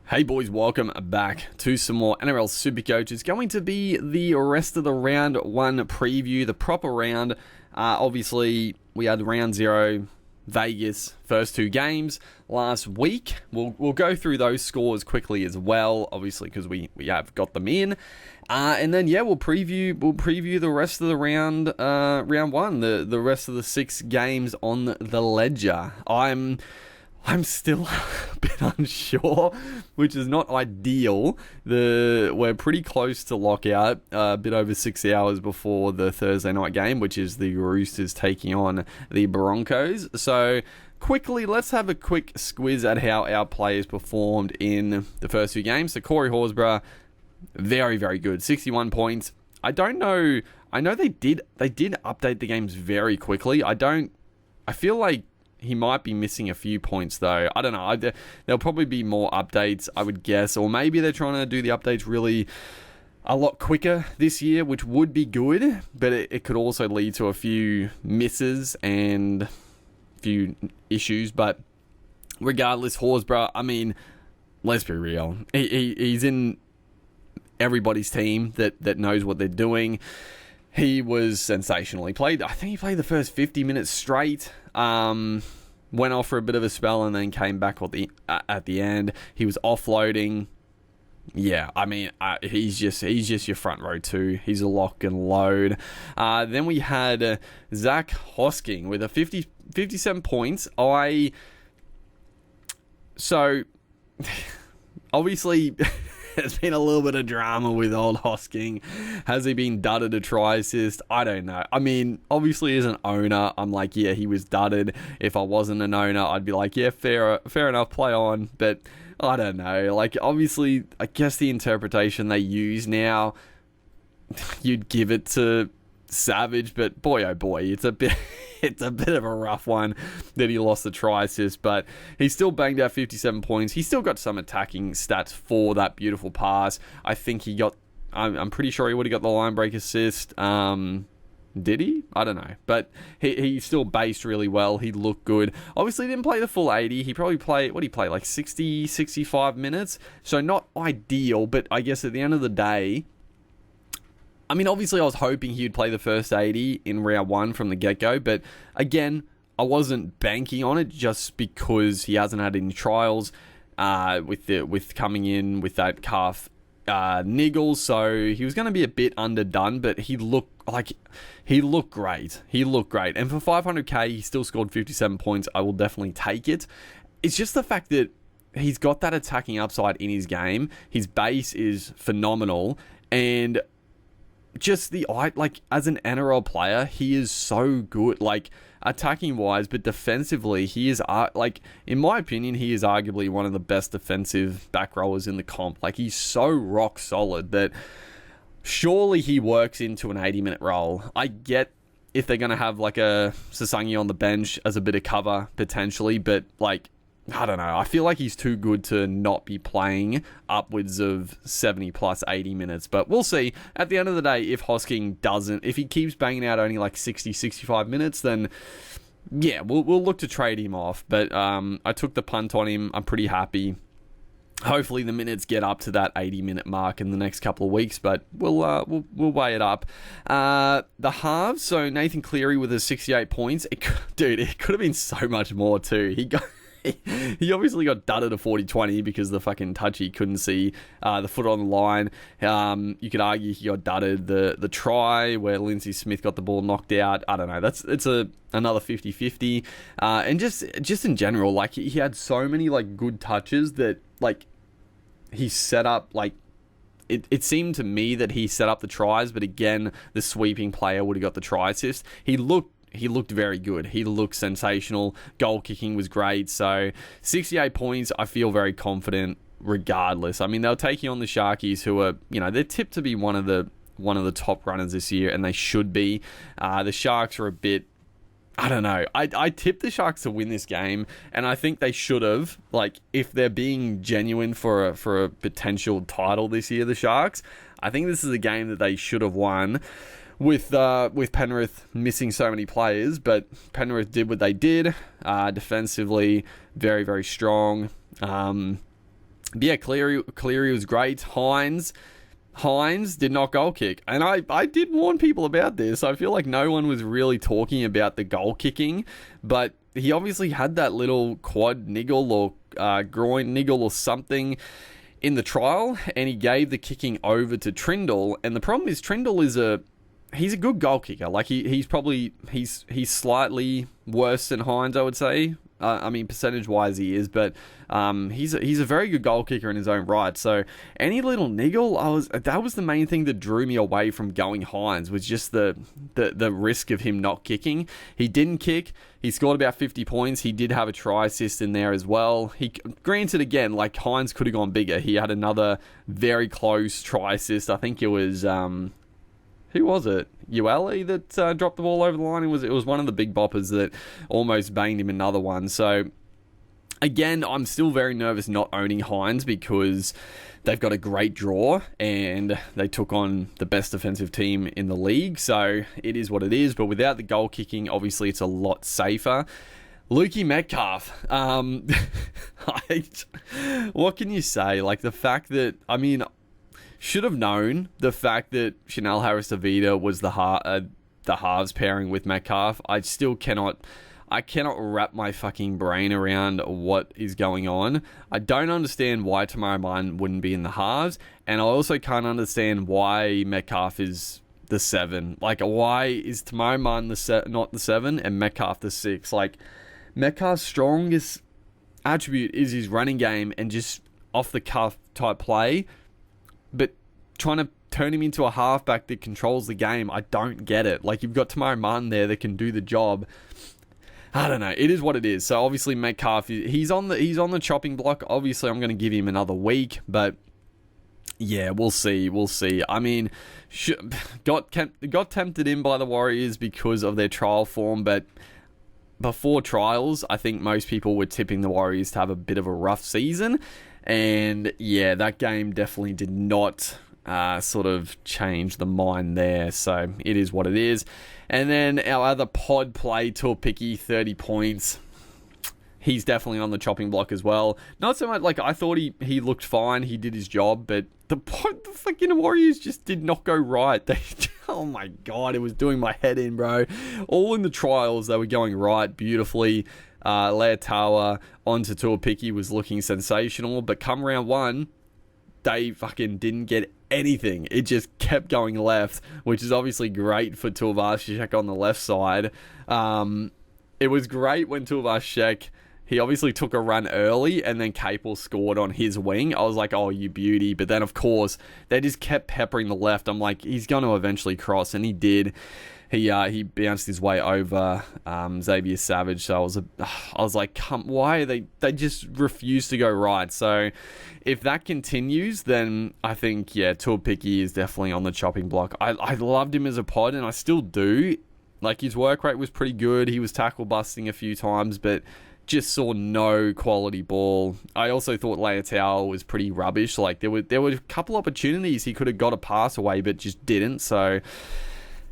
Hey boys, welcome back to some more Nrl Supercoach. It's going to be the rest of the round one preview, the proper round. Obviously, we had round 0, Vegas, first 2 games last week. We'll go through those scores quickly as well, obviously, because we have got them in. And then, yeah, we'll preview the rest of the round one, the rest of the 6 games on the ledger. I'm still a bit unsure, which is not ideal. We're pretty close to lockout, a bit over 6 hours before the Thursday night game, which is the Roosters taking on the Broncos. So quickly, let's have a quick squiz at how our players performed in the first 2 games. So Corey Horsburgh, very, very good, 61 points. I don't know. I know they did update the games very quickly. I feel like he might be missing a few points, though. I don't know. There'll probably be more updates, I would guess. Or maybe they're trying to do the updates really a lot quicker this year, which would be good. But it could also lead to a few misses and a few issues. But regardless, Horsburgh, I mean, let's be real. He's in everybody's team that knows what they're doing. He was sensational. I think he played the first 50 minutes straight. Went off for a bit of a spell and then came back at the end. He was offloading. Yeah, I mean, he's just your front row too. He's a lock and load. Then we had Zach Hosking with a 57 points. So obviously there's been a little bit of drama with old Hosking. Has he been dudded a try assist? I don't know. I mean, obviously as an owner, I'm like, yeah, he was dudded. If I wasn't an owner, I'd be like, yeah, fair enough, play on. But I don't know. Like, obviously, I guess the interpretation they use now, you'd give it to Savage, but boy, oh boy, it's a bit of a rough one that he lost the try assist, but he still banged out 57 points. He still got some attacking stats for that beautiful pass. I think I'm pretty sure he would have got the line break assist. Did he? I don't know. But he still based really well. He looked good. Obviously, he didn't play the full 80. He probably played, what did he play, like 60, 65 minutes? So not ideal, but I guess at the end of the day, I mean, obviously I was hoping he would play the first 80 in round 1 from the get-go, but again, I wasn't banking on it just because he hasn't had any trials with coming in with that calf niggle, so he was going to be a bit underdone, but he looked great. He looked great. And for 500k, he still scored 57 points. I will definitely take it. It's just the fact that he's got that attacking upside in his game. His base is phenomenal, and just as an NRL player, he is so good, like attacking wise, but defensively, he is in my opinion, he is arguably one of the best defensive back rowers in the comp. Like, he's so rock solid that surely he works into an 80-minute role. I get if they're going to have like a Sasangi on the bench as a bit of cover potentially, but like, I don't know. I feel like he's too good to not be playing upwards of 70 plus 80 minutes. But we'll see. At the end of the day, if Hosking if he keeps banging out only like 60, 65 minutes, then yeah, we'll look to trade him off. But I took the punt on him. I'm pretty happy. Hopefully the minutes get up to that 80-minute mark in the next couple of weeks, but we'll weigh it up. The halves, so Nathan Cleary with his 68 points. It could have been so much more too. He obviously got dudded a 40-20 because the fucking touchy couldn't see the foot on the line. You could argue he got dudded the try where Lindsay Smith got the ball knocked out. I don't know. It's another 50-50. And just in general, like, he had so many like good touches that like he set up like. It seemed to me that he set up the tries, but again, the sweeping player would have got the try assist. He looked very good. He looked sensational. Goal kicking was great. So 68 points, I feel very confident regardless. I mean, they'll take you on the Sharkies, who are, they're tipped to be one of the top runners this year, and they should be. The Sharks are a bit, I don't know. I tipped the Sharks to win this game, and I think they should have. Like, if they're being genuine for a potential title this year, the Sharks, I think this is a game that they should have won. With Penrith missing so many players, but Penrith did what they did. Defensively, very, very strong. But yeah, Cleary was great. Hines did not goal kick. And I did warn people about this. I feel like no one was really talking about the goal kicking, but he obviously had that little quad niggle or groin niggle or something in the trial, and he gave the kicking over to Trindle. And the problem is Trindle is he's a good goal kicker. Like he's slightly worse than Hines, I would say. I mean, percentage-wise he is, but he's a very good goal kicker in his own right. So any little niggle, that was the main thing that drew me away from going Hines, was just the risk of him not kicking. He didn't kick. He scored about 50 points. He did have a try assist in there as well. Granted, again, like Hines could have gone bigger. He had another very close try assist. I think it was who was it? Ueli that dropped the ball over the line. It was one of the big boppers that almost banged him another one. So again, I'm still very nervous not owning Hines because they've got a great draw and they took on the best defensive team in the league. So it is what it is. But without the goal kicking, obviously it's a lot safer. Lukey Metcalf. What can you say? Like the fact that, I mean, should have known the fact that Chanel Harris-Tavita was the halves pairing with Metcalf. I cannot wrap my fucking brain around what is going on. I don't understand why Tamara Mann wouldn't be in the halves, and I also can't understand why Metcalf is the 7. Like, why is Tamara Mann not the 7 and Metcalf the 6? Like, Metcalf's strongest attribute is his running game and just off the cuff type play. But trying to turn him into a halfback that controls the game, I don't get it. Like, you've got Tamari Martin there that can do the job. I don't know. It is what it is. So obviously Metcalf, he's on the chopping block. Obviously I'm going to give him another week, but yeah, we'll see. I mean, got tempted in by the Warriors because of their trial form, but before trials, I think most people were tipping the Warriors to have a bit of a rough season. And yeah, that game definitely did not sort of change the mind there. So it is what it is. And then our other pod play, Torpicki, 30 points. He's definitely on the chopping block as well. Not so much, like, I thought he looked fine. He did his job, but the fucking Warriors just did not go right. Oh my God, it was doing my head in, bro. All in the trials, they were going right beautifully. Leotawa onto Tuapiki was looking sensational, but come round 1, they fucking didn't get anything. It just kept going left, which is obviously great for Tuivasa-Sheck on the left side. It was great when Tuivasa-Sheck, he obviously took a run early and then Capel scored on his wing. I was like, oh, you beauty. But then, of course, they just kept peppering the left. I'm like, he's going to eventually cross, and he did. He bounced his way over Xavier Savage. So I was like, why are they just refuse to go right? So if that continues, then I think, yeah, Tuapiki is definitely on the chopping block. I loved him as a pod, and I still do. Like, his work rate was pretty good. He was tackle busting a few times, but just saw no quality ball. I also thought Leotawa was pretty rubbish. Like, there were a couple opportunities he could have got a pass away, but just didn't. So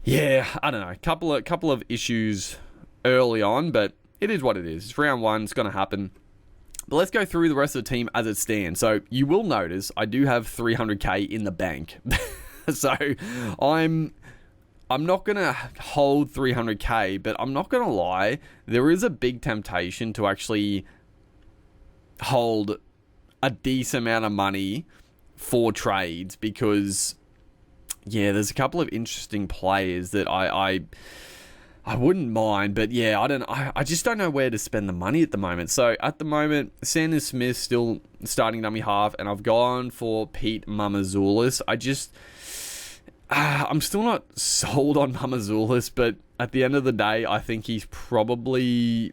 yeah, I don't know. Couple of issues early on, but it is what it is. It's round 1. It's going to happen. But let's go through the rest of the team as it stands. So you will notice I do have 300k in the bank. So I'm not going to hold 300k, but I'm not going to lie. There is a big temptation to actually hold a decent amount of money for trades because, yeah, there's a couple of interesting players that I wouldn't mind, but yeah, I just don't know where to spend the money at the moment. So at the moment, Sanders Smith still starting dummy half, and I've gone for Pete Mamazoulis. I'm still not sold on Mamazoulis, but at the end of the day, I think he's probably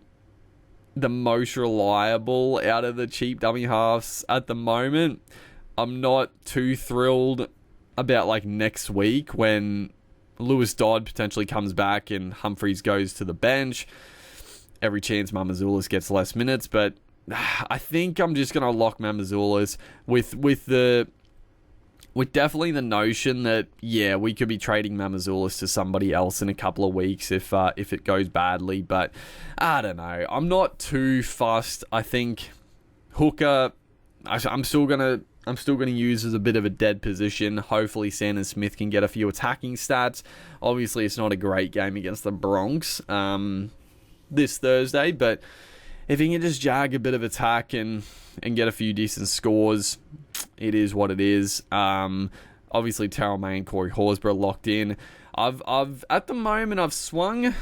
the most reliable out of the cheap dummy halves at the moment. I'm not too thrilled about like next week when Lewis Dodd potentially comes back and Humphreys goes to the bench. Every chance Mamazoulis gets less minutes, but I think I'm just going to lock Mamazoulis with definitely the notion that, yeah, we could be trading Mamazoulis to somebody else in a couple of weeks if it goes badly. But I don't know. I'm not too fussed. I think Hooker, I'm still gonna use as a bit of a dead position. Hopefully Sandon Smith can get a few attacking stats. Obviously it's not a great game against the Bronx this Thursday, but if he can just jag a bit of attack and get a few decent scores, it is what it is. Obviously Terrell May and Corey Horsburgh locked in. I've at the moment I've swung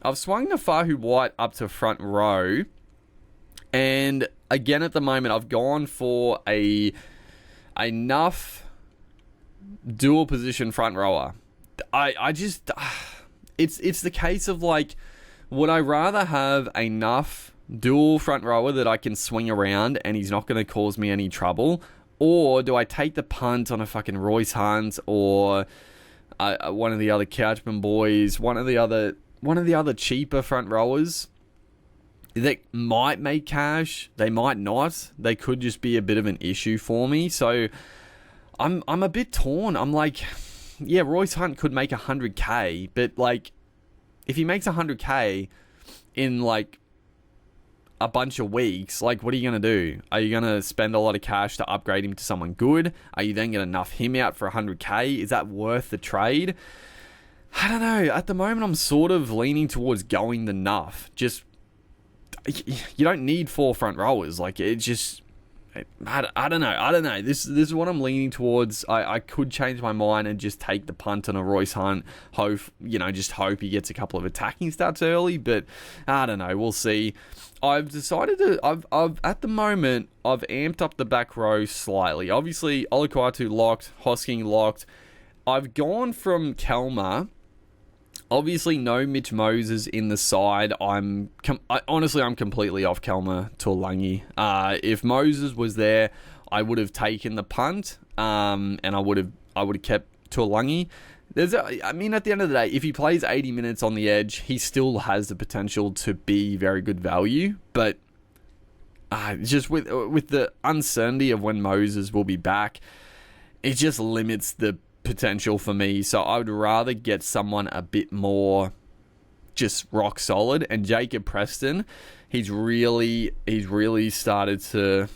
Nafahu White up to front row, and again at the moment I've gone for enough dual position front rower. I just it's the case of like, would I rather have enough dual front rower that I can swing around and he's not going to cause me any trouble, or do I take the punt on a fucking Royce Hunt or one of the other Couchman boys, one of the other cheaper front rowers that might make cash? They might not. They could just be a bit of an issue for me. So I'm a bit torn. I'm like, yeah, Royce Hunt could make 100k, but like, if he makes 100k in like a bunch of weeks, like, what are you going to do? Are you going to spend a lot of cash to upgrade him to someone good? Are you then going to nuff him out for 100k? Is that worth the trade? I don't know. At the moment, I'm sort of leaning towards going the nuff. Just, you don't need 4 front rowers. Like, it just, I don't know. This is what I'm leaning towards. I could change my mind and just take the punt on a Royce Hunt. Just hope he gets a couple of attacking stats early. But I don't know. We'll see. I've decided to. I've at the moment I've amped up the back row slightly. Obviously, Olukwatu locked, Hosking locked. I've gone from Kelma. Obviously, no Mitch Moses in the side. I'm completely off Kelma Tuolangi. If Moses was there, I would have taken the punt, and I would have kept Tuolangi. At the end of the day, if he plays 80 minutes on the edge, he still has the potential to be very good value. But just with the uncertainty of when Moses will be back, it just limits the potential for me. So I would rather get someone a bit more just rock solid. And Jacob Preston, he's really started to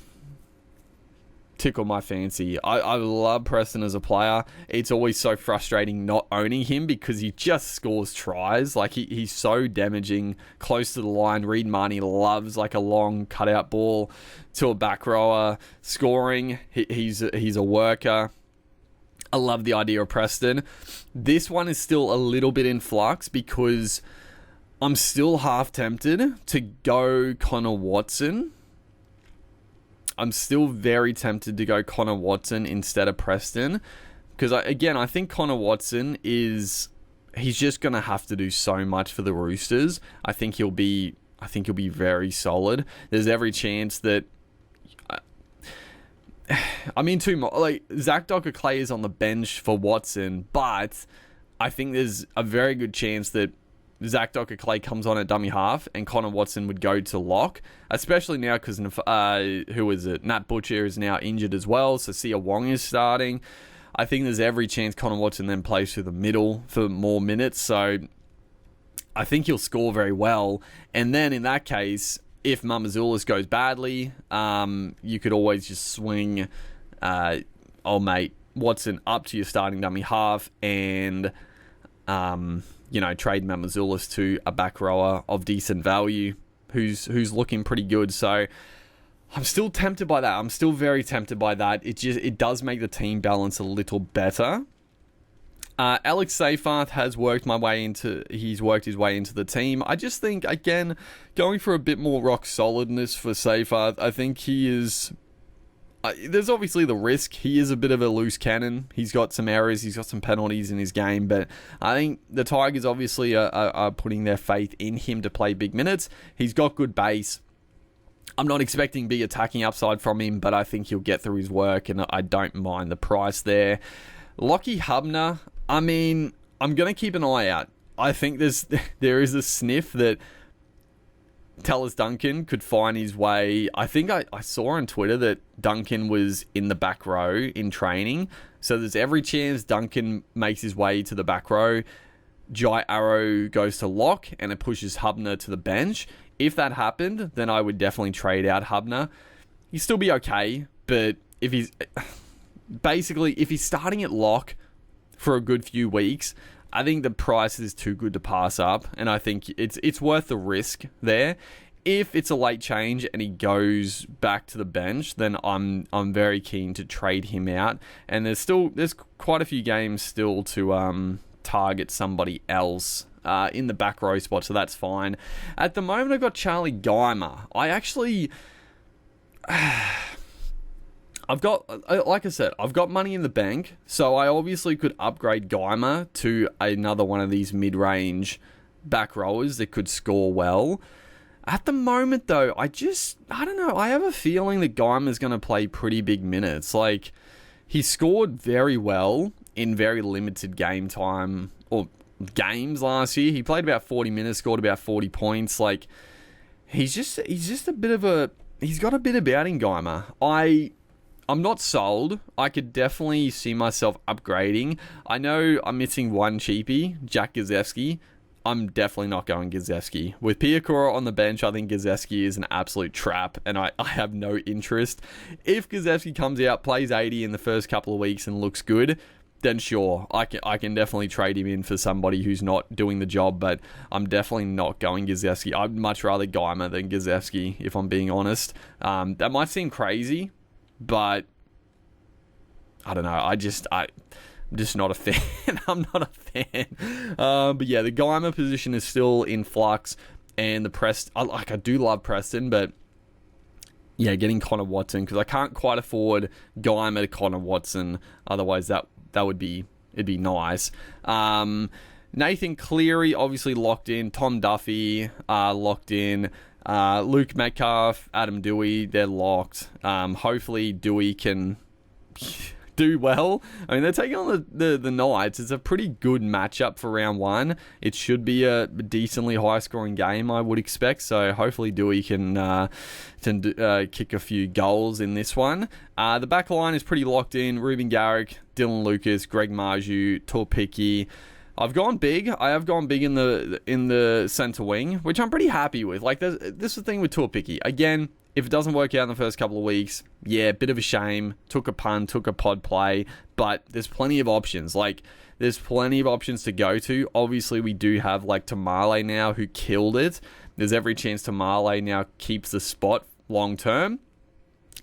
tickle my fancy. I love Preston as a player. It's always so frustrating not owning him because he just scores tries. Like, he's so damaging close to the line. Reed Marnie loves like a long cutout ball to a back rower scoring. He's a worker. I love the idea of Preston. This one is still a little bit in flux because I'm still half tempted to go Connor Watson. I'm still very tempted to go Connor Watson instead of Preston because I think Connor Watson he's just going to have to do so much for the Roosters. I think he'll be very solid. There's every chance that Zach Docker-Clay is on the bench for Watson, but I think there's a very good chance that Zach Docker-Clay comes on at dummy half and Connor Watson would go to lock, especially now because Nat Butcher is now injured as well, so Sia Wong is starting. I think there's every chance Connor Watson then plays through the middle for more minutes, so I think he'll score very well. And then in that case, if Mamazoulis goes badly, you could always just swing old mate Watson up to your starting dummy half and trade Mamazoulis to a back rower of decent value who's looking pretty good. So I'm still tempted by that. I'm still very tempted by that. It does make the team balance a little better. Alex Seyfarth has worked his way into the team. I just think, again, going for a bit more rock solidness for Seyfarth, I think he is. There's obviously the risk. He is a bit of a loose cannon. He's got some errors. He's got some penalties in his game. But I think the Tigers obviously are putting their faith in him to play big minutes. He's got good base. I'm not expecting big attacking upside from him, but I think he'll get through his work, and I don't mind the price there. Lockie Hubner, I'm going to keep an eye out. I think there is a sniff that Tellus Duncan could find his way. I think I saw on Twitter that Duncan was in the back row in training. So there's every chance Duncan makes his way to the back row. Jai Arrow goes to lock and it pushes Hubner to the bench. If that happened, then I would definitely trade out Hubner. He'd still be okay, But if he's starting at lock for a good few weeks, I think the price is too good to pass up, and I think it's worth the risk there. If it's a late change and he goes back to the bench, then I'm very keen to trade him out. And there's quite a few games still to target somebody else in the back row spot, so that's fine. At the moment, I've got Charlie Geimer. I've got, like I said, I've got money in the bank, so I obviously could upgrade Geimer to another one of these mid-range back rowers that could score well. At the moment, though, I don't know. I have a feeling that Geimer's going to play pretty big minutes. Like, he scored very well in very limited game time or games last year. He played about 40 minutes, scored about 40 points. Like, he's just a bit of a... He's got a bit about him, Geimer. I'm not sold. I could definitely see myself upgrading. I know I'm missing one cheapie, Jack Gazewski. I'm definitely not going Gazewski. With Piakura on the bench, I think Gazewski is an absolute trap, and I have no interest. If Gazewski comes out, plays 80 in the first couple of weeks and looks good, then sure, I can definitely trade him in for somebody who's not doing the job, but I'm definitely not going Gazewski. I'd much rather Geimer than Gazewski, if I'm being honest. That might seem crazy, but I don't know. I'm just not a fan. I'm not a fan. But yeah, the Geimer position is still in flux, and I do love Preston, but yeah, getting Connor Watson, because I can't quite afford Geimer to Connor Watson. Otherwise, it'd be nice. Nathan Cleary obviously locked in. Tom Duffy locked in. Luke Metcalf, Adam Dewey, they're locked. Hopefully Dewey can do well. I mean, they're taking on the Knights. It's a pretty good matchup for round one. It should be a decently high-scoring game, I would expect. So hopefully Dewey can kick a few goals in this one. The back line is pretty locked in. Ruben Garrick, Dylan Lucas, Greg Marju, Torpicki. I've gone big. I have gone big in the centre wing, which I'm pretty happy with. Like, this is the thing with Torpicki. Again, if it doesn't work out in the first couple of weeks, yeah, bit of a shame. Took a punt, took a pod play, but there's plenty of options. Like, there's plenty of options to go to. Obviously, we do have, like, Tamale now, who killed it. There's every chance Tamale now keeps the spot long term.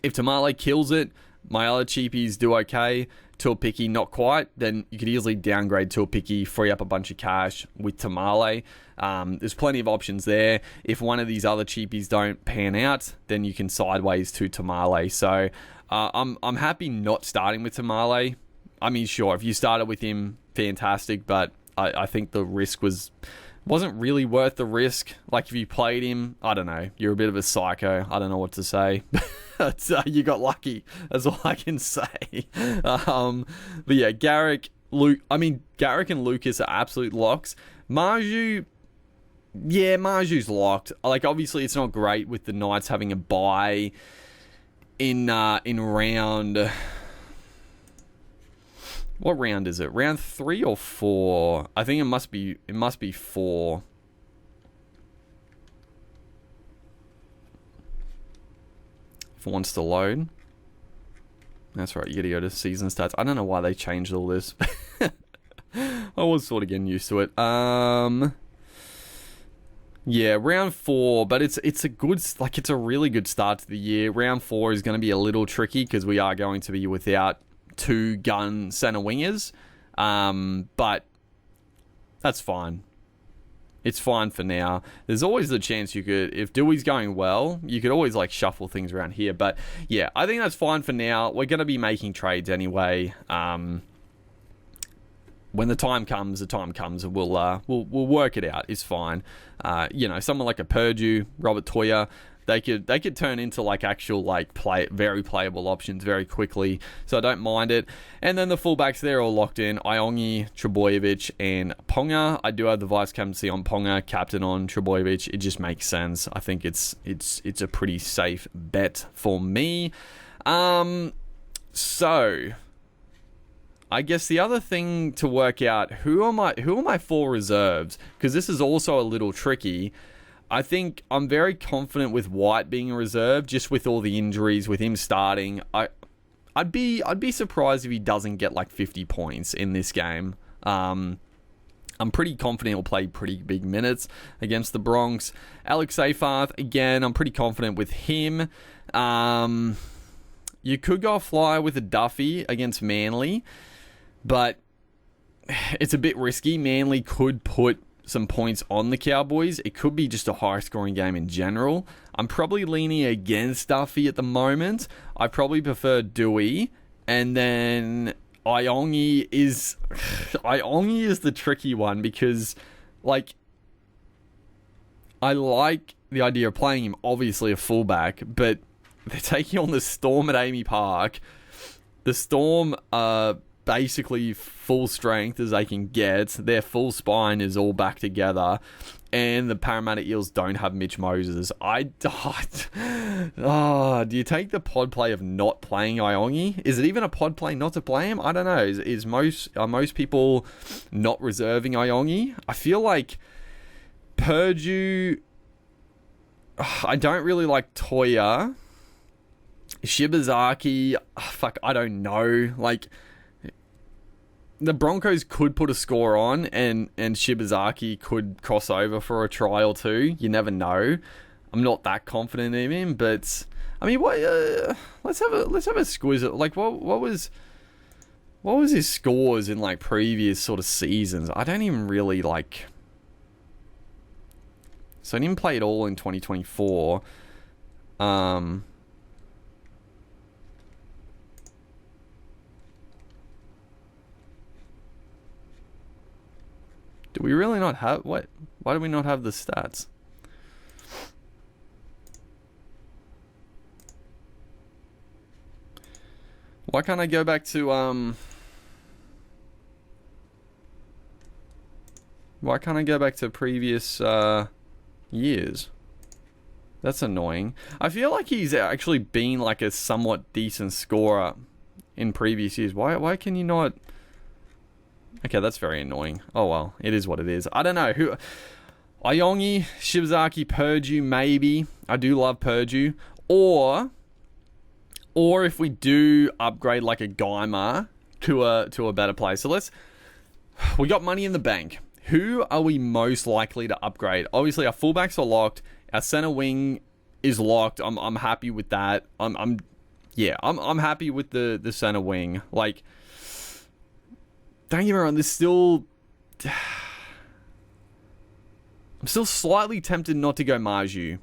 If Tamale kills it, my other cheapies do okay. Torpicki, not quite. Then you could easily downgrade Torpicki, free up a bunch of cash with Tamale. There's plenty of options there. If one of these other cheapies don't pan out, then you can sideways to Tamale. So I'm happy not starting with Tamale. I mean, sure, if you started with him, fantastic, but I think the risk wasn't really worth the risk. Like, if you played him, I don't know, you're a bit of a psycho. I don't know what to say. But you got lucky. That's all I can say. But yeah, Garrick and Lucas are absolute locks. Marju, yeah, Marju's locked. Like, obviously, it's not great with the Knights having a bye in round... What round is it? Round 3 or 4? I think it must be 4. If it wants to load. That's right, you gotta go to season stats. I don't know why they changed all this. I was sort of getting used to it. Yeah, round 4, but it's a really good start to the year. Round 4 is going to be a little tricky because we are going to be without 2 gun center wingers, but that's fine. It's fine for now. There's always the chance if Dewey's going well, you could always like shuffle things around here. But yeah, I think that's fine for now. We're going to be making trades anyway. When the time comes, and we'll work it out. It's fine. Someone like a Purdue, Robert Toya, they could turn into like actual like very playable options very quickly, so I don't mind it. And then the fullbacks, they're all locked in: Iongi, Trebojevic, and Ponga. I do have the vice captaincy on Ponga, captain on Trebojevic. It just makes sense. I think it's a pretty safe bet for me. So I guess the other thing to work out, who are my 4 reserves, because this is also a little tricky. I think I'm very confident with White being a reserve, just with all the injuries, with him starting. I'd be surprised if he doesn't get like 50 points in this game. I'm pretty confident he'll play pretty big minutes against the Bronx. Alex Seyfarth, again, I'm pretty confident with him. You could go a flyer with a Duffy against Manly, but it's a bit risky. Manly could put some points on the Cowboys. It could be just a high-scoring game in general. I'm probably leaning against Duffy at the moment. I probably prefer Dewey, and then Iongi is the tricky one because, like, I like the idea of playing him, obviously a fullback, but they're taking on the Storm at Amy Park. The Storm are basically full strength as they can get. Their full spine is all back together, and the Parramatta Eels don't have Mitch Moses. Do you take the pod play of not playing Iongi? Is it even a pod play not to play him? I don't know. Are most people not reserving Iongi? I feel like Purdue. I don't really like Toya. Shibazaki. I don't know. Like, the Broncos could put a score on, and Shibazaki could cross over for a try or two. You never know. I'm not that confident in him, but I mean, what? Let's have a squeeze. Like, what was his scores in like previous sort of seasons? I don't even really like. So I didn't play at all in 2024. Do we really not have... What? Why do we not have the stats? Why can't I go back to... Why can't I go back to previous years? That's annoying. I feel like he's actually been like a somewhat decent scorer in previous years. Why can you not... Okay, that's very annoying. Oh well, it is what it is. I don't know who. Iongi, Shibazaki, Purdue, maybe. I do love Purdue. Or if we do upgrade like a Geimer to a better play. So we got money in the bank. Who are we most likely to upgrade? Obviously, our fullbacks are locked. Our center wing is locked. I'm happy with that. I'm happy with the center wing. Like, don't get me wrong, there's still... I'm still slightly tempted not to go Marju.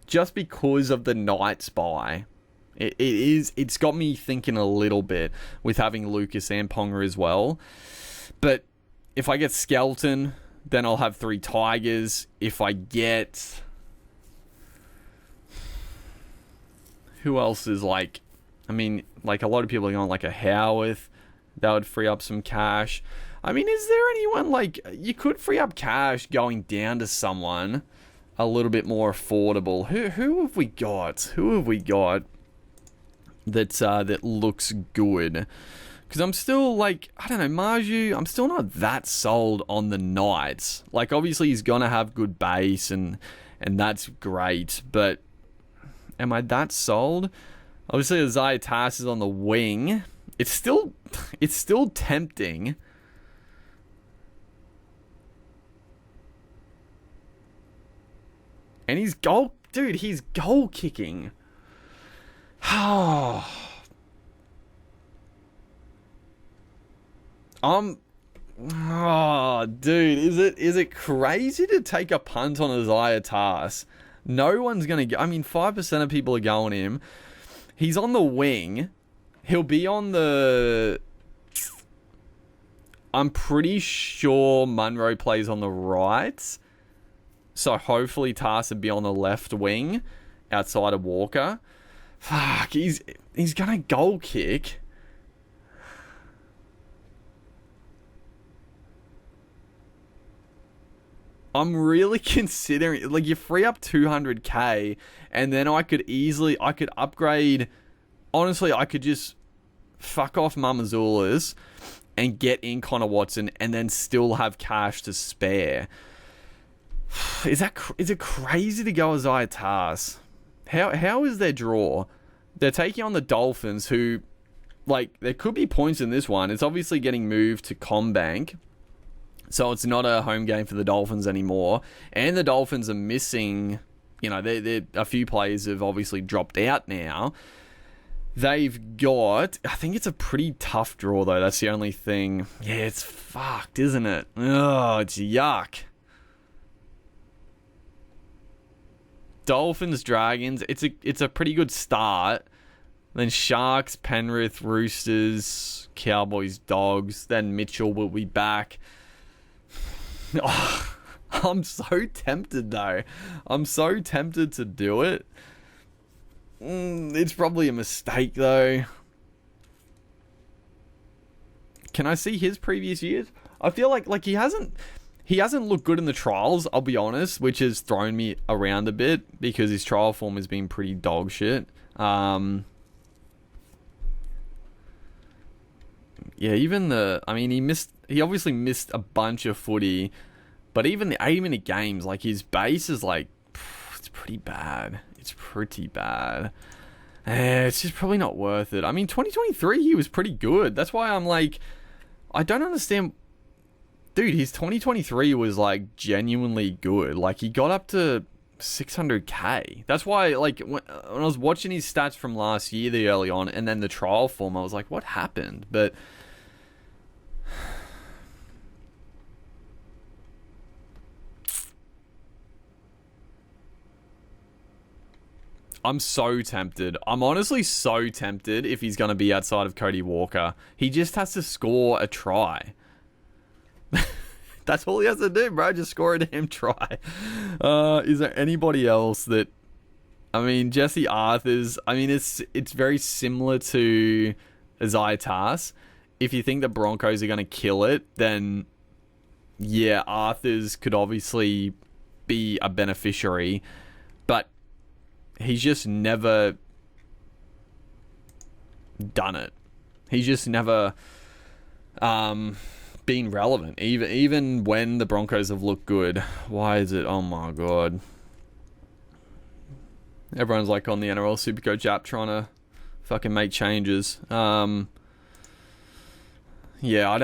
Just because of the Knights buy. It's got me thinking a little bit with having Lucas and Ponga as well. But if I get Skelton, then I'll have 3 Tigers. If I get... Who else is like... I mean, like a lot of people are going like a Howarth. That would free up some cash. I mean, is there anyone like... You could free up cash going down to someone a little bit more affordable. Who have we got? That looks good? Because I'm still like... I don't know, Marju, I'm still not that sold on the Knights. Like, obviously he's going to have good base and that's great. But am I that sold? Obviously Isaiah Tass is on the wing. It's still tempting. And he's goal kicking. Oh, dude, is it crazy to take a punt on Isaiah Tass? No one's gonna go. I mean, 5% of people are going him. He's on the wing. He'll be on the... I'm pretty sure Munro plays on the right. So hopefully Tass would be on the left wing outside of Walker. Fuck, he's gonna goal kick. I'm really considering... Like, you free up 200k and then I could upgrade... Honestly, I could just fuck off Mamazoulas and get in Connor Watson and then still have cash to spare. Is it crazy to go Isaiah Tass? How is their draw? They're taking on the Dolphins, who, like, there could be points in this one. It's obviously getting moved to Combank, so it's not a home game for the Dolphins anymore. And the Dolphins are missing, they're a few players have obviously dropped out now. They've got, I think it's a pretty tough draw, though. That's the only thing. Yeah, it's fucked, isn't it? Oh, it's yuck. Dolphins, Dragons, it's a pretty good start. Then Sharks, Penrith, Roosters, Cowboys, Dogs. Then Mitchell will be back. Oh, I'm so tempted, though. I'm so tempted to do it. It's probably a mistake, though. Can I see his previous years? I feel like he hasn't looked good in the trials, I'll be honest, which has thrown me around a bit because his trial form has been pretty dog shit. Yeah, he obviously missed a bunch of footy, but even the 8-minute games, like, his base is like, it's pretty bad. It's pretty bad. It's just probably not worth it. I mean, 2023, he was pretty good. That's why I'm like, I don't understand. Dude, his 2023 was, like, genuinely good. Like, he got up to 600k. That's why, like, when I was watching his stats from last year, the early on, and then the trial form, I was like, what happened? But I'm so tempted. I'm honestly so tempted if he's going to be outside of Cody Walker. He just has to score a try. That's all he has to do, bro. Just score a damn try. Is there anybody else that... I mean, Jesse Arthurs... I mean, it's very similar to Isaiah Tass. If you think the Broncos are going to kill it, then... yeah, Arthurs could obviously be a beneficiary. But he's just never done it. He's just never... been relevant, even when the Broncos have looked good. Why is it? Oh my god! Everyone's like on the NRL Supercoach app trying to fucking make changes. Yeah,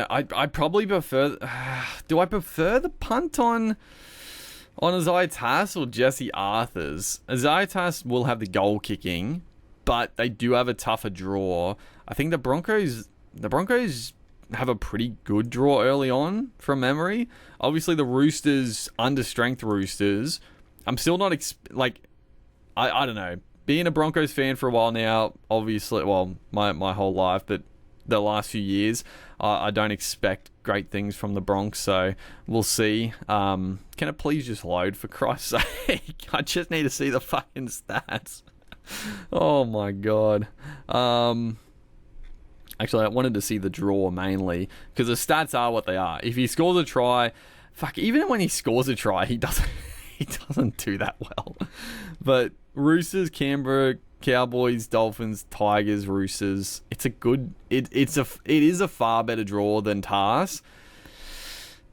I'd probably prefer. Do I prefer the punt on Isaiah Tass or Jesse Arthurs? Isaiah Tass will have the goal kicking, but they do have a tougher draw. I think the Broncos have a pretty good draw early on from memory. Obviously, the Roosters, understrength Roosters. I'm still not I don't know. Being a Broncos fan for a while now, obviously, well, my whole life, but the last few years, I don't expect great things from the Bronx, so we'll see. Can it please just load, for Christ's sake? I just need to see the fucking stats. Oh my god. Actually, I wanted to see the draw mainly, because the stats are what they are. If he scores a try, even when he scores a try, he doesn't do that well. But Roosters, Canberra, Cowboys, Dolphins, Tigers, Roosters. It is a far better draw than Tass.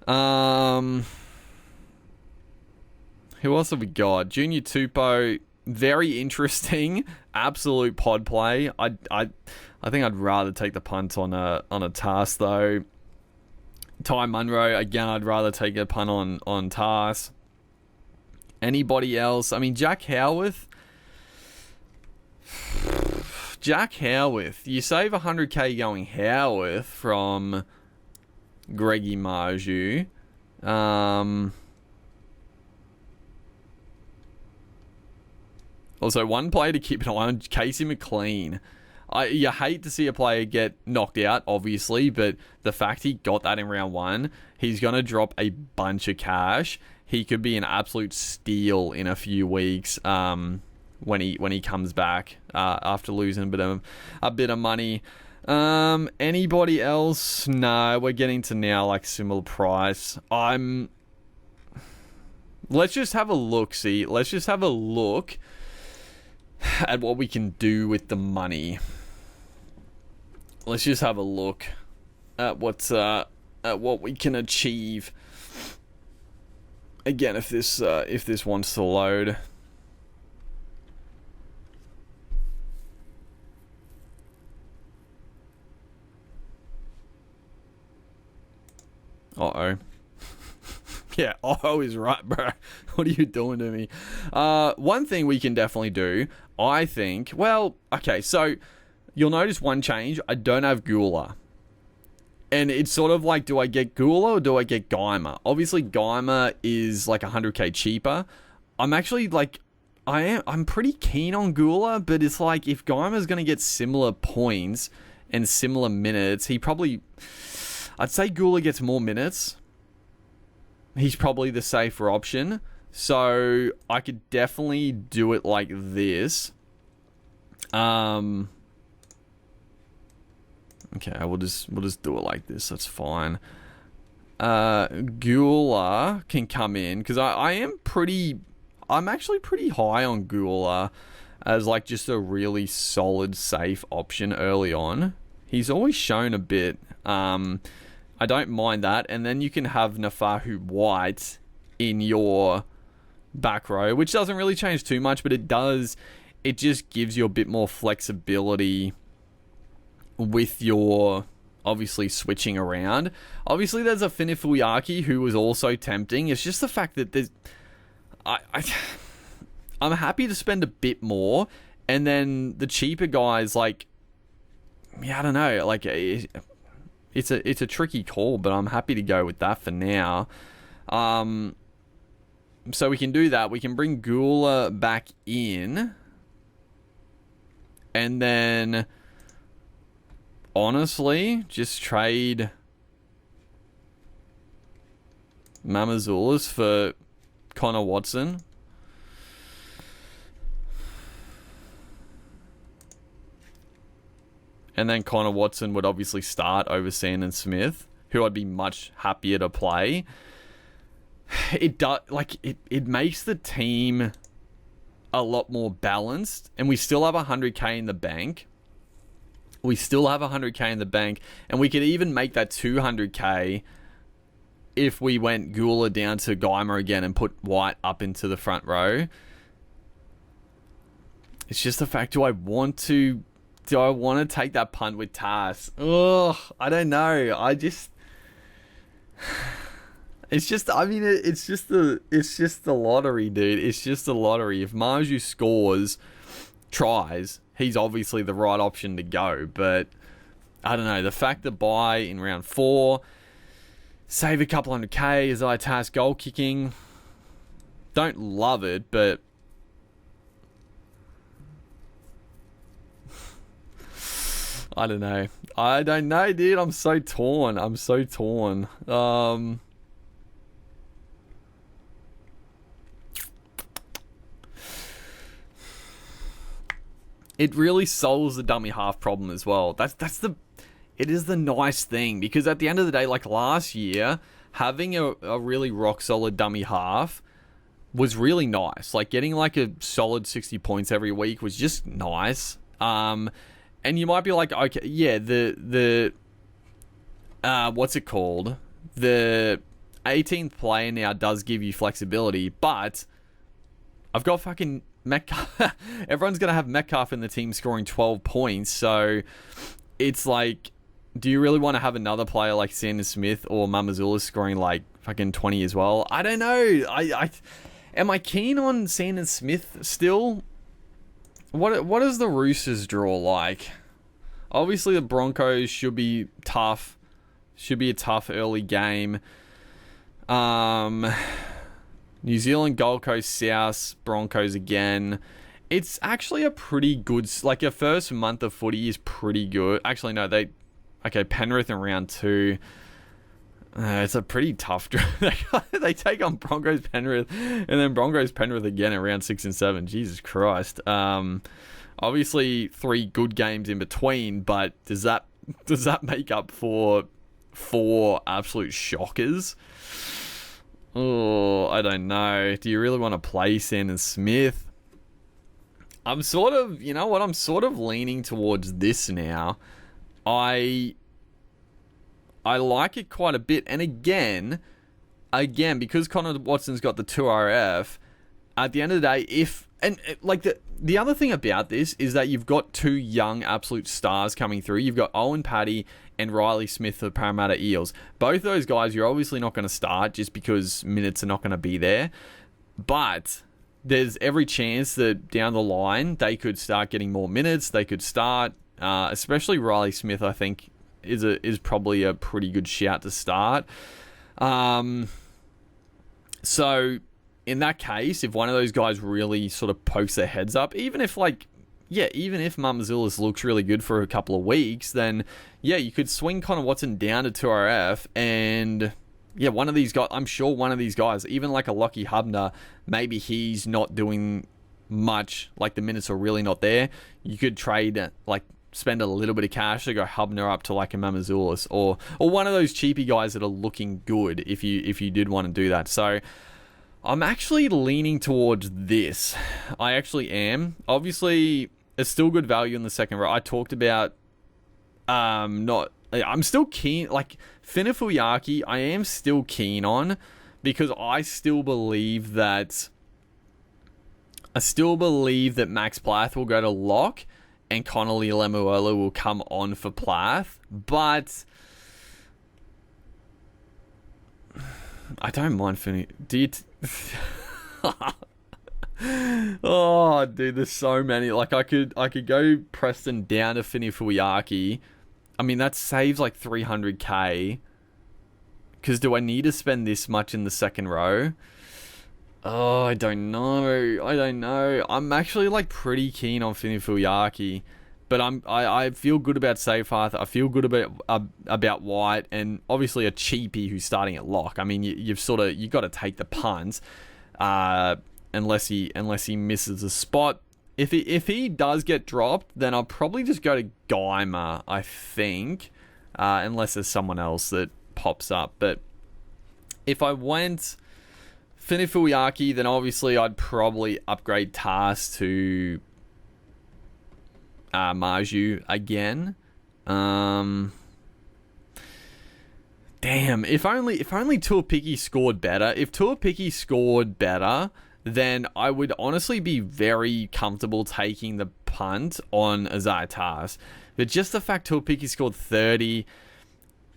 Who else have we got? Junior Tupou, very interesting. Absolute pod play. I think I'd rather take the punt on a Tass, though. Ty Munro, again, I'd rather take a punt on Tass. Anybody else? I mean, Jack Howarth. You save 100k going Howarth from Greggy Marju. Also, one player to keep an eye on, Casey McLean. You hate to see a player get knocked out, obviously, but the fact he got that in round one, he's going to drop a bunch of cash. He could be an absolute steal in a few weeks when he comes back after losing a bit of money. Anybody else? No, we're getting to now like similar price. Let's just have a look. Let's just have a look at what we can do with the money. Let's just have a look at what we can achieve. Again, if this wants to load. Uh-oh. Yeah, is right, bro. What are you doing to me? One thing we can definitely do, I think, well, okay, so you'll notice one change. I don't have Gula. And it's sort of like, do I get Gula or do I get Geimer? Obviously, Geimer is like 100k cheaper. I'm actually like, I'm pretty keen on Gula, but it's like, if Geimer's going to get similar points and similar minutes, I'd say Gula gets more minutes. He's probably the safer option. So I could definitely do it like this. Okay, we'll just do it like this. That's fine. Gula can come in because I'm actually pretty high on Gula as like just a really solid, safe option early on. He's always shown a bit. I don't mind that, and then you can have Nafahu White in your back row, which doesn't really change too much, but it just gives you a bit more flexibility with your obviously switching around. Obviously there's a Finifuyaki who was also tempting. It's just the fact that I'm happy to spend a bit more, and then the cheaper guys, like, yeah, I don't know, like, it's a tricky call, but I'm happy to go with that for now. So we can do that. We can bring Gula back in, and then honestly, just trade Mamazoulis for Connor Watson. And then Connor Watson would obviously start over Sandon Smith, who I'd be much happier to play. It makes the team a lot more balanced, and we still have 100k in the bank. And we could even make that 200k if we went Gula down to Geimer again and put White up into the front row. It's just the fact, do I want to take that punt with Tass? Ugh, I don't know. It's just the lottery, dude. It's just the lottery. If Marju tries, he's obviously the right option to go. But I don't know. The fact that buy in round 4, save a couple 100k as I Tass goal kicking. Don't love it, but I don't know, dude. I'm so torn. It really solves the dummy half problem as well. It is the nice thing, because at the end of the day, like last year, having a really rock solid dummy half was really nice. Like getting like a solid 60 points every week was just nice. And you might be like, okay, yeah, the what's it called? The 18th player now does give you flexibility, but I've got fucking Metcalf. Everyone's going to have Metcalf in the team scoring 12 points, so it's like, do you really want to have another player like Sanders Smith or Mamazoulis scoring like fucking 20 as well? I don't know. Am I keen on Sanders Smith still? What is the Roosters draw like? Obviously, the Broncos should be tough. Should be a tough early game. New Zealand, Gold Coast, South, Broncos again. It's actually a pretty good... Like, a first month of footy is pretty good. Actually, no, Penrith in round 2. It's a pretty tough draw. They take on Broncos Penrith, and then Broncos Penrith again at round 6 and 7. Jesus Christ. Obviously 3 good games in between, but does that make up for 4 absolute shockers? Oh, I don't know. Do you really want to play Sandon Smith? I'm sort of, you know what? I'm sort of leaning towards this now. I like it quite a bit. And again, again, because Connor Watson's got the 2RF, at the end of the day, the other thing about this is that you've got two young absolute stars coming through. You've got Owen Paddy and Riley Smith for the Parramatta Eels. Both those guys you're obviously not going to start just because minutes are not going to be there. But there's every chance that down the line they could start getting more minutes. They could start, especially Riley Smith, I think, is probably a pretty good shout to start. So in that case, if one of those guys really sort of pokes their heads up, even if Mamazoulis looks really good for a couple of weeks, then yeah, you could swing Connor Watson down to 2RF, and yeah, one of these guys, I'm sure one of these guys, even like a Lockie Hubner, maybe he's not doing much, like the minutes are really not there. You could trade, like, spend a little bit of cash to go Hubner up to like a Mamazoulis or one of those cheapy guys that are looking good if you did want to do that. So I'm actually leaning towards this. I actually am. Obviously, it's still good value in the second row. I talked about I'm still keen, like Finifuyaki, I am still keen on, because I still believe that Max Plath will go to lock and Connolly Lemuelu will come on for Plath, but I don't mind Finny. Oh, dude, there's so many. Like, I could go Preston down to Finifuyaki. I mean, that saves like 300k. Because do I need to spend this much in the second row? Oh, I don't know. I'm actually like pretty keen on Finifuyaki, but I feel good about Seyfarth. I feel good about White, and obviously a cheapie who's starting at lock. I mean, you got to take the punts, unless he misses a spot. If he does get dropped, then I'll probably just go to Geimer, I think, unless there's someone else that pops up. But if I went Finifuyaki, then obviously I'd probably upgrade Tars to Marju again. Damn, if only Tuapiki scored better. If Tuapiki scored better, then I would honestly be very comfortable taking the punt on Isaiah Tars. But just the fact Tuapiki scored 30,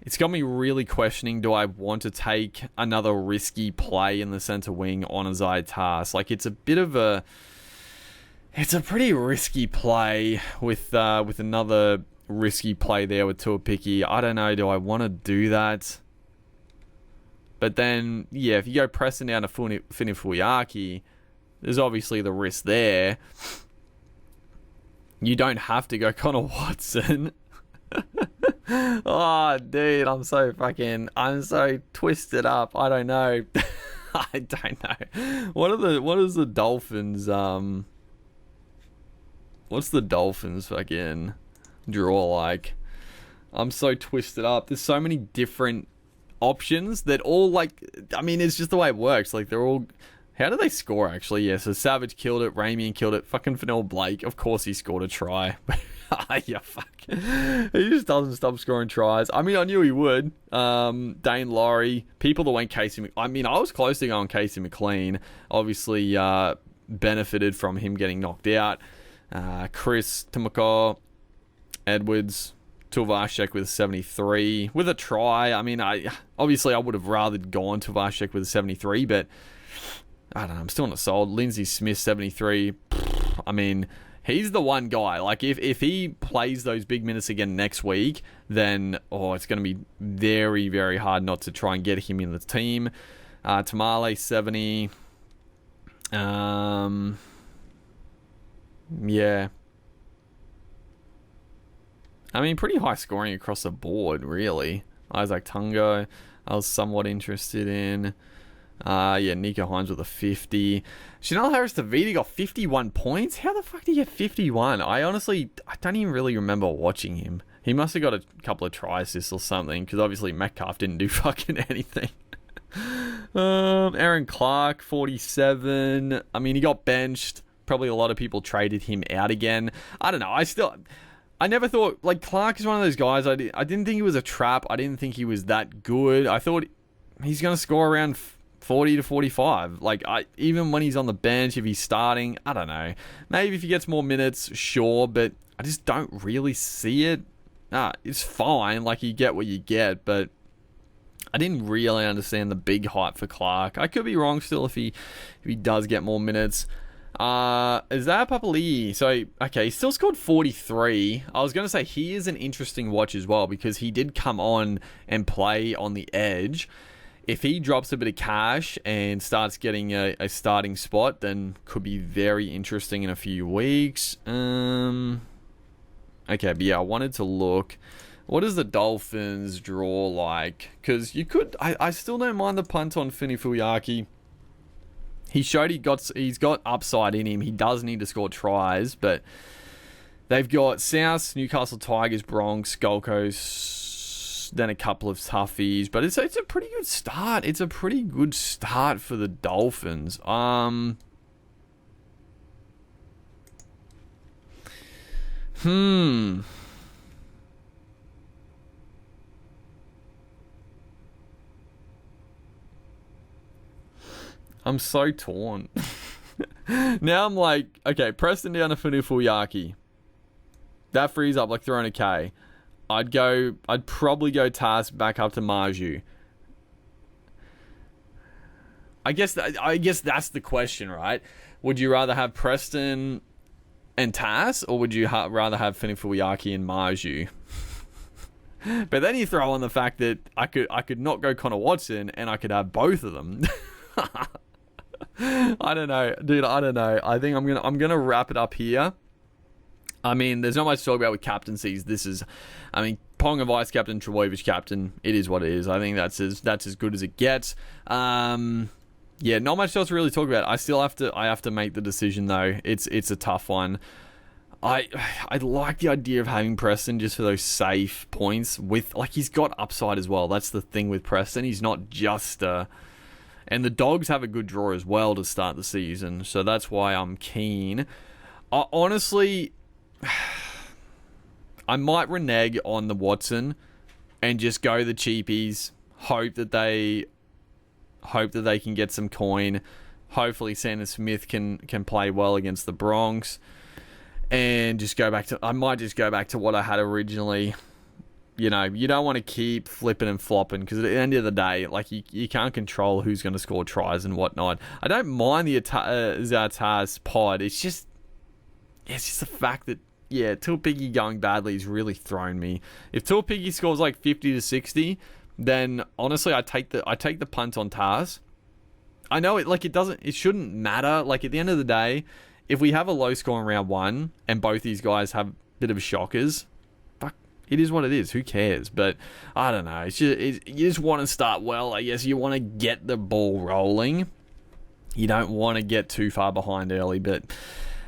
it's got me really questioning, do I want to take another risky play in the centre wing on Isaiah Tars? Like, it's a pretty risky play with another risky play there with Tuapiki. I don't know, do I want to do that? But then, yeah, if you go pressing down to Finifuyaki, there's obviously the risk there. You don't have to go Connor Watson. Oh, dude, I'm so twisted up. I don't know. I don't know. What is the Dolphins, what's the Dolphins fucking draw like? I'm so twisted up. There's so many different options that all, like, I mean, it's just the way it works. Like, they're all, how do they score actually? Yeah, so Savage killed it, Ramian killed it, fucking Fennell Blake, of course he scored a try. Yeah, fuck, he just doesn't stop scoring tries. I mean, I knew he would. Dane Laurie, people that went Casey, I mean, I was close to going Casey McLean, obviously benefited from him getting knocked out. Chris Timoko, Edwards, Tuvashek with a 73 with a try. I mean, I would have rather gone Tuvashek with a 73, but I don't know, I'm still not sold. Lindsay Smith 73. I mean, he's the one guy. Like, if he plays those big minutes again next week, then it's going to be very, very hard not to try and get him in the team. Tamale 70. Yeah. I mean, pretty high scoring across the board, really. Isaac Tungo, I was somewhat interested in. Nico Hines with a 50. Chanel Harris-Tavita got 51 points? How the fuck did he get 51? I don't even really remember watching him. He must have got a couple of try assists or something, because obviously Metcalf didn't do fucking anything. Aaron Clark, 47. I mean, he got benched. Probably a lot of people traded him out again. I don't know. I never thought, like, Clark is one of those guys, I didn't think he was a trap. I didn't think he was that good. I thought he's going to score around 40 to 45. Like, even when he's on the bench, if he's starting, I don't know. Maybe if he gets more minutes, sure, but I just don't really see it. It's fine. Like, you get what you get, but I didn't really understand the big hype for Clark. I could be wrong still if he does get more minutes. Is that Papali'i? So, okay, he still scored 43. I was going to say he is an interesting watch as well because he did come on and play on the edge. If he drops a bit of cash and starts getting a starting spot, then could be very interesting in a few weeks. Okay, but yeah, I wanted to look. What does the Dolphins draw like? Because I still don't mind the punt on Fini Fuiaki. He showed he's got upside in him. He does need to score tries, but they've got South, Newcastle Tigers, Bronx, Gold Coast, then a couple of toughies. But it's a pretty good start. It's a pretty good start for the Dolphins. I'm so torn. Now I'm like, okay, Preston down to Fuiaki. That frees up like 300k. I'd probably go Tass back up to Marju. I guess that's the question, right? Would you rather have Preston and Tass, or would you rather have Fuiaki and Marju? But then you throw on the fact that I could not go Connor Watson and I could have both of them. I don't know, dude. I don't know. I think I'm gonna wrap it up here. I mean, there's not much to talk about with captaincies. Pong and vice captain, Trebojevic captain. It is what it is. I think that's as good as it gets. Yeah, not much else to really talk about. I have to make the decision though. It's a tough one. I like the idea of having Preston just for those safe points with, like, he's got upside as well. That's the thing with Preston. He's not just and the Dogs have a good draw as well to start the season, so that's why I'm keen. Honestly, I might renege on the Watson and just go the cheapies. Hope that they can get some coin. Hopefully Sanders Smith can play well against the Bronx, and just go back to. I might just go back to what I had originally. You know, you don't want to keep flipping and flopping because at the end of the day, like, you can't control who's going to score tries and whatnot. I don't mind the Zartaz pod. It's just the fact that, yeah, Tuapigi going badly has really thrown me. If Tuapigi scores like 50 to 60, then honestly, I take the punt on Taz. I know it shouldn't matter. Like, at the end of the day, if we have a low score in round one and both these guys have a bit of shockers, it is what it is. Who cares? But I don't know. You just want to start well. I guess you want to get the ball rolling. You don't want to get too far behind early. But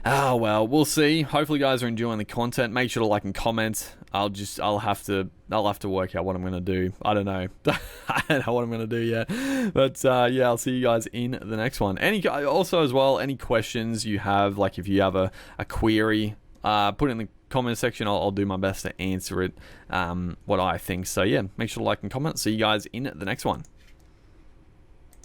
well, we'll see. Hopefully, you guys are enjoying the content. Make sure to like and comment. I'll have to work out what I'm gonna do. I don't know. I don't know what I'm gonna do yet. But yeah, I'll see you guys in the next one. Also as well, any questions you have, like if you have a query, put it in the comment section. I'll do my best to answer it, what I think. So yeah, make sure to like and comment. See you guys in the next one.